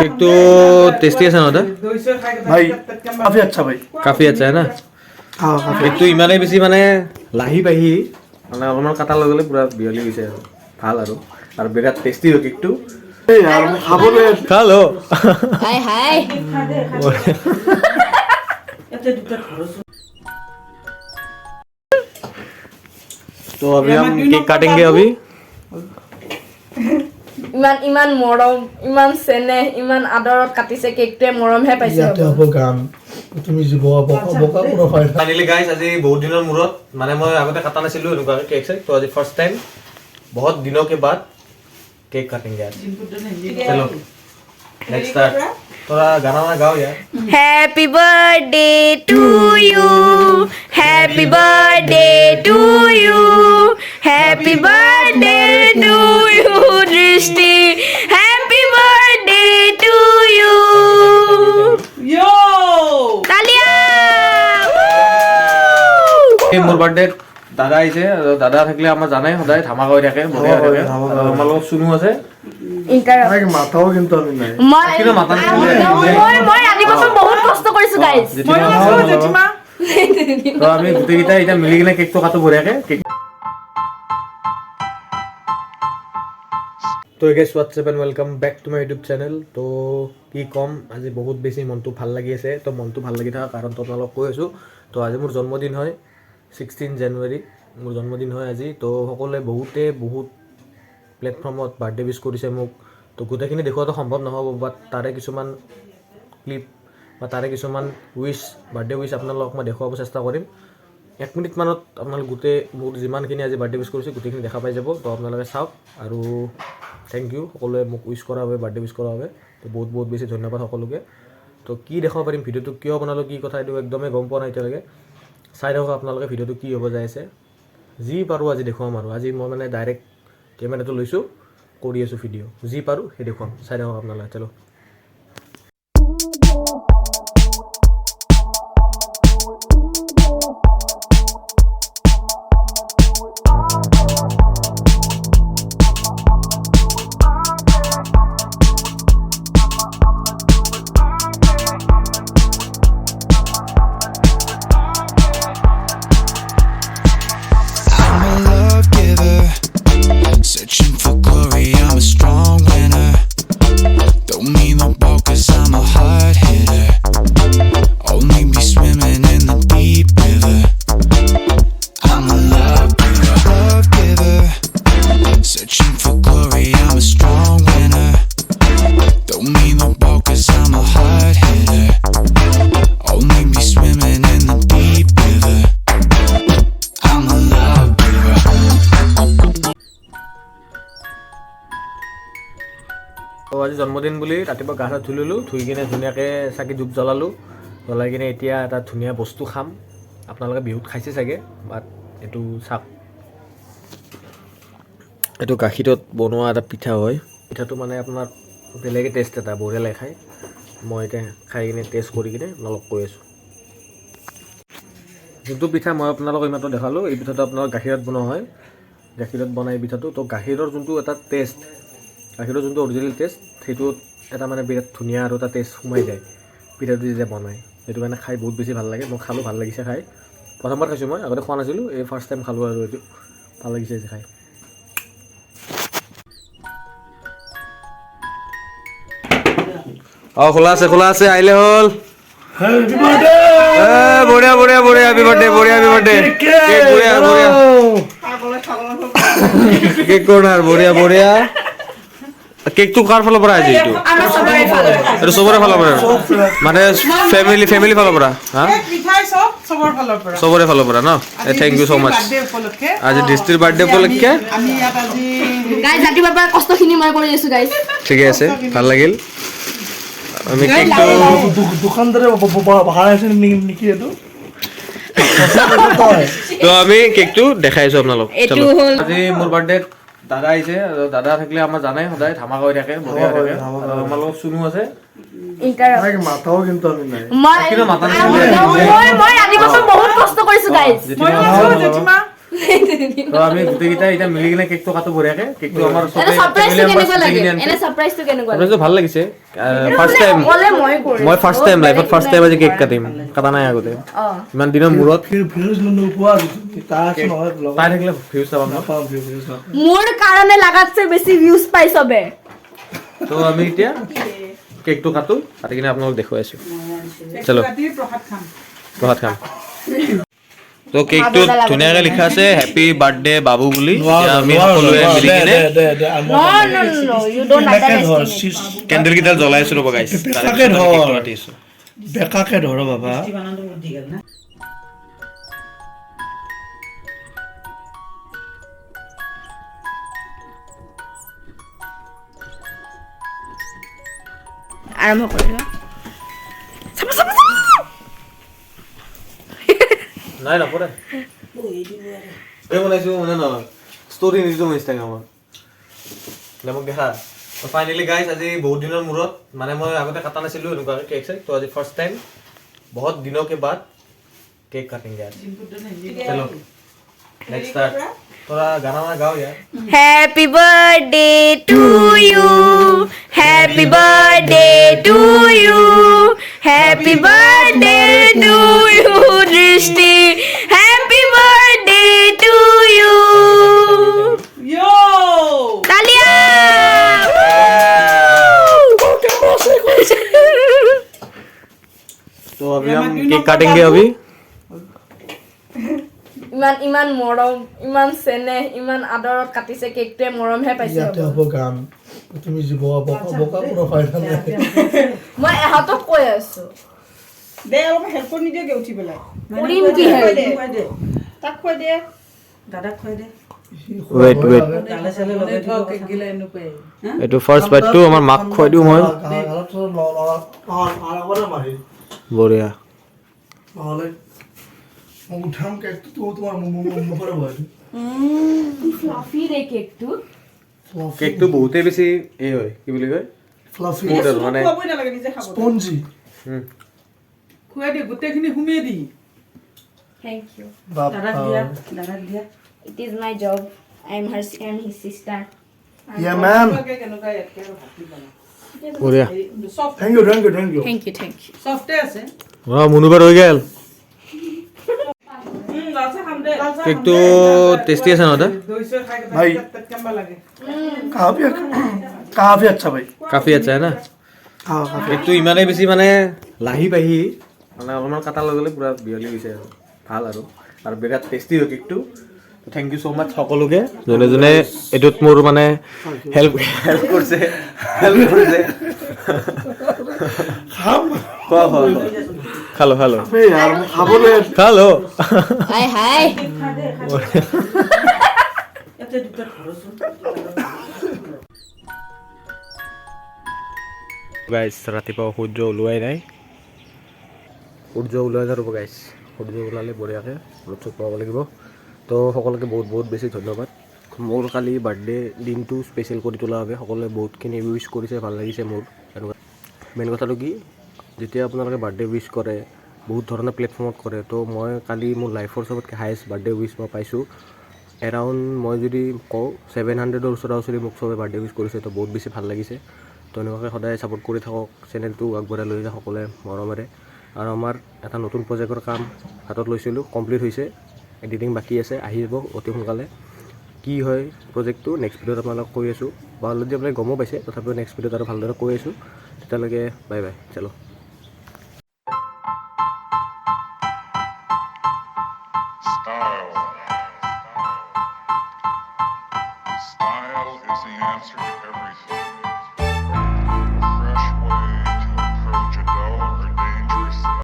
Cake तो tasty है ना भाई काफी अच्छा भाई काफी अच्छा है ना हाँ काफी केक तो इमाने बेছি মানে লাহি পাহি মানে অলপমান কাটা লগে লগে পুৰা বিয়লি গৈছে আৰু ভাল আৰু বিৰাট টেষ্টি হয় কেকটো এই यार मैं খাবলৈ খালো हाय हाय तो अभी हम केक काटेंगे अभी ইমান ইমান মৰম ইমান চেনেহ ইমান আদৰত কাটিছে কেকটোৱে মৰমহে পাইছে ইয়াতে হ'ব গান তুমি জীৱ বকা পুৰা ফাইন ফাইনালি গাইস আজি বহুত দিনৰ মূৰত মানে মই আগতে কাটা নাছিলো এনেকুৱা কেক চেক তো আজি ফাৰ্স্ট টাইম बहुत दिनों के बाद केक काटेंगे आज चलो लेट्स स्टार्ट थोड़ा गाना वाना गाओ यार happy birthday to you happy birthday to you happy birthday to you Drishti happy birthday to you यो तालिया मोर बर्थडे दादा आइছে दादा থাকিলে আমাৰ জানাই সদায় ধামাকা হৈ থাকে বঢ়িয়া হৈ থাকে আমাৰ লগত সুনু আছে ভাই মাথাও কিন্তু আমি নাই কিন্তু মাথা মই আজি বছৰ বহুত কষ্ট কৰিছো গাইস জেঠিমা তো আমি গোটেইকেইটা এতিয়া মিলি কিনে কেকটো কাটো বঢ়িয়াকে কেক তো guys what's up and welcome back to my YouTube channel তো কি কম আজি বহুত বেছি মনটো ভাল লাগি আছে তো মনটো ভাল লাগি থকা কাৰণটো আপোনালোকক কৈ আছোঁ তো আজি মোৰ জন্মদিন হয় 16 জানুৱাৰী মোৰ জন্মদিন হয় আজি তো সকলোৱে বহুত প্লেটফৰ্মত বাৰ্থডে উইছ কৰিছে মোক তো গোটেইখিনি দেখুৱাটো সম্ভৱ নহ'ব বাট তাৰে কিছুমান ক্লিপ বা তাৰে কিছুমান উইছ বাৰ্থডে উইছ আপোনালোকক মই দেখুৱাব চেষ্টা কৰিম 1 মিনিটমানত আপোনালোক গোটেই মোৰ যিমানখিনি আজি বাৰ্থডে উইছ কৰিছে গোটেইখিনি দেখা পাই যাব তো আপোনালোকে চাওক আৰু থেংক ইউ সকলোৱে মোক উইছ কৰা বাবে বাৰ্থডে উইছ কৰা বাবে তো বহুত বেছি ধন্যবাদ সকলোকে তো কি দেখাব পাৰিম ভিডিঅ'টো কিয় বনালোঁ কি কথা এইটো একদমেই গম পোৱা নাই এতিয়ালৈকে চাই থাকক আপোনালোকে ভিডিঅ'টো কি হ'ব যাই আছে যি পাৰোঁ আজি দেখুৱাম আৰু আজি মই মানে ডাইৰেক্ট কেমেৰাটো লৈছোঁ কৰি আছোঁ ভিডিঅ' যি পাৰোঁ সেই দেখুৱাম চাই থাকক আপোনালোকে চলো Searching for glory, I'm a strong winner. Don't need no ball cause I'm a hard hitter. Only be swimming in the deep river. I'm a love giver. Searching for glory, I'm a strong winner. Don't need no ball cause I'm a hard hitter. Only be swimming in the deep river. I'm a love giver. তো আজি জন্মদিন বুলি ৰাতিপুৱা গা চা ধুই ল'লোঁ ধুই কিনে ধুনীয়াকৈ চাকি ধূপ জ্বলালোঁ জ্বলাই কিনে এতিয়া এটা ধুনীয়া বস্তু খাম আপোনালোকে বিহুত খাইছে চাগে বাট এইটো চাওক এইটো গাখীৰত বনোৱা এটা পিঠা হয় পিঠাটো মানে আপোনাৰ বেলেগে টেষ্ট এটা বঢ়িয়া লাগে খাই মই এতিয়া খাই কিনে টেষ্ট কৰি কিনে আপোনালোকক কৈ আছোঁ যোনটো পিঠা মই আপোনালোকক এইমাত্ৰ দেখালোঁ এই পিঠাটো আপোনাৰ গাখীৰত বনোৱা হয় গাখীৰত বনাই পিঠাটো তো গাখীৰৰ যোনটো এটা টেষ্ট গাখীৰৰ যোনটো অৰিজিনেল টেষ্ট সেইটো এটা মানে বিৰাট ধুনীয়া আৰু এটা টেষ্ট সোমাই যায় পিঠাটো যেতিয়া বনায় সেইটো কাৰণে খাই বহুত বেছি ভাল লাগে মই খালোঁ ভাল লাগিছে খাই প্ৰথমবাৰ খাইছোঁ মই আগতে খোৱা নাছিলোঁ এই ফাৰ্ষ্ট টাইম খালোঁ আৰু এইটো ভাল লাগিছে যে খাই অঁ খোলা আছে আহিলে হ'ল হ্যাপি বার্থডে বঢ়িয়া হেপী বাৰ্থডে বঢ়িয়া হেপী বাৰ্থডে কেক বঢ়িয়া কেক কৰ্নাৰ বঢ়িয়া কেকটো কাৰ ফালৰ পৰা আজি এইটো আমাৰ সবৰে ভাল এইটো চবৰে ফালৰ পৰা মানে ফেমিলি ফালৰ পৰা হা চবৰে ফালৰ পৰা ন থেংক ইউ ছ' মাছ আজি দৃষ্টিৰ বাৰ্থডে উপলক্ষে গাইজ ৰাতিপুৱাৰ পৰা কষ্টখিনি মই কৰি আছো গাইজ ঠিকে আছে ভাল লাগিল আমি কেকটো দোকানদারে ভাড়া আছে নেকি এইটো তো আমি কেকটো দেখাইছোঁ আপোনালোক এইটো হ'ল আজি মোৰ বাৰ্থডে দাদা আহিছে দাদা থাকিলে আমাৰ জানাই সদায় ধামাকা হৈ থাকে বঢ়িয়া হৈ থাকে আমাৰ লগত সুনু আছে ভাই মাথাও কিন্তু আমি নাই মই কিন্তু মাথা নাই আজি বছৰ বহুত কষ্ট কৰিছো গাইজ জেঠিমা তো আমি গোটেইকেইটা এতিয়া মিলি কিনে কেকটো কাটো বঢ়িয়াকে কেকটো আমাৰ এনে সাৰপ্ৰাইজটো কেনেকুৱা লাগে চবে এনে সাৰপ্ৰাইজটো কেনেকুৱা লাগে ভাল লাগিছে ফাৰ্ষ্ট টাইম অকলে মই কৰিম মই ফাৰ্ষ্ট টাইম লাইফত ফাৰ্ষ্ট টাইম আজি কেক কাটিম কাটা নাই আগতে ইমান দিনৰ মূৰত ভিউজ নোপোৱা তাৰ আছে নহয় ব্লগ পাই থাকিলে ভিউজ চাম ন নাপাওঁ ভিউজ নাপাওঁ মোৰ কাৰণে লাগাতছে বেছি ভিউজ পাই চবে তো আমি এতিয়া কেকটো কাটো কাটি কিনে আপোনালোক দেখুৱাই আছো চলো প্ৰসাদ খাম তো কেকটো ধুনীয়াকৈ লিখা আছে হেপী বাৰ্থডে বাবু বুলি এতিয়া আমি সকলোৱে মিলি কিনে no you don't understand candle কেইটা জ্বলাই আছো ৰ'ব গাইছ বেকাকে ধৰ বেকাকে ধৰ বাবা আৰম্ভ কৰিলো নাই নপৰে এই বনাইছো মানে নহয় ষ্টৰি নিদিছো মই ইনষ্টাগ্ৰামত মোক দেখা তো ফাইনেলি গাইছ আজি বহুত দিনৰ মূৰত মানে মই আগতে কাটা নাছিলোঁ এনেকুৱাকৈ কেক চেক তো আজি ফাৰ্ষ্ট টাইম বহুত দিনৰ के बाद केक काटेंगे आज चलो नेक्स्ट स्टार्ट थोड़ा गाना वाना गाओ यार Happy birthday to you Happy birthday to you Happy birthday to you Drishti Happy birthday to you Yo! Talia तो अभी हम केक काटेंगे अभी ইমান মৰম ইমান চেনেহ ইমান আদৰত কাটিছে কেকটোৱে মৰমহে পাইছে ইয়াতে হ'ব গান তুমি যি বকা কোনো ফাইদা নাই মই এহঁতক কৈ আছো দে অলপ হেল্প কৰি নিদিয়ে উঠি পেলাই কৰিম কি খুৱাই হেল্প? দে তাক খুৱাই দে দাদাক খুৱাই দে वेट वेट গালে চালে লগাই থ কেক গিলা এনেকুৱাই এইটো ফাৰ্ষ্ট বাইটটো আমাৰ মাক খুৱাই দিওঁ মই মাৰি বঢ়িয়া নহ'লে মই উঠাম কেকটো তোমাৰ মুখৰে বহাই ফ্লাফি ৰে কেকটো কেকটো বহুতেই বেছি এই হয় কি বুলি কয় ফ্লাফি স্মুথ আৰু মানে খুৱাবই নালাগে নিজে খাব স্পঞ্জি খুৱাই দে গোটেইখিনি সুমিয়ে দি থ্যাংক ইউ দাদাক দিয়া it is my job I am his sister Yeah, man. কেনেকুৱা ইয়াতকে আৰু ভাত বনা বঢ়িয়া soft Thank you. Thank you সফটে আছে মুনুবাৰ হৈ গ'ল লালচা খাম দে কেকটো টেষ্টি আছে ন দা দইছে খাই ভাই। কেমবা লাগে काफी अच्छा भाई কাফি আছে না हाँ काफी কেকটো ইমানেই বেছি মানে লাহি পাহি মানে অলপমান কাটাৰ লগে লগে পূৰা বিয়লি গৈছে আৰু ভাল আৰু বিৰাট টেষ্টি হয় কেকটো থেংক ইউ ছ' মাছ সকলোকে যোনে যোনে এইটোত মোৰ মানে হেল্প কৰিছে खाम খোৱা খালো अबे यार खाबोले খালো হাই হাই ইয়াতে দুটা ঘৰছো গাইছ ৰাতিপুৱা সূৰ্য ওলোৱাই নাই সূৰ্য ওলাই যাব গাইছ সূৰ্য ওলালে বঢ়িয়াকৈ ৰ'দ চ'দ পাব লাগিব তো সকলোকে বহুত বহুত বেছি ধন্যবাদ মোৰ কালি বাৰ্থডে দিনটো স্পেচিয়েল কৰি তোলাৰ বাবে সকলোৱে বহুতখিনি উইচ কৰিছে ভাল লাগিছে মোৰ এনেকুৱা মেইন কথাটো কি যেতিয়া আপোনালোকে বাৰ্থডে উইচ কৰে বহুত ধৰণৰ প্লেটফৰ্মত কৰে তো মই কালি মোৰ লাইফৰ চবতকৈ হায়েষ্ট বাৰ্থডে উইচ মই পাইছোঁ এৰাউণ্ড মই যদি কওঁ 700ৰ ওচৰা মোক চবে বাৰ্থডে উইচ কৰিছে তো বহুত বেছি ভাল লাগিছে তো এনেকুৱাকৈ সদায় ছাপোৰ্ট কৰি থাকক চেনেলটো আগবঢ়াই লৈ যাওক সকলোৱে মৰমেৰে আৰু আমাৰ এটা নতুন প্ৰজেক্টৰ কাম হাতত লৈছিলোঁ কমপ্লিট হৈছে এডিটিং বাকী আছে আহি যাব অতি সোনকালে কি হয় প্ৰজেক্টটো নেক্সট ভিডিঅ'ত আপোনালোকক কৈ আছোঁ বা অলৰেডি আপোনালোকে গমো পাইছে তথাপিও নেক্সট ভিডিঅ'ত আৰু ভালদৰে কৈ আছোঁ তেতিয়ালৈকে বাই বাই চলো Style is the answer to everything.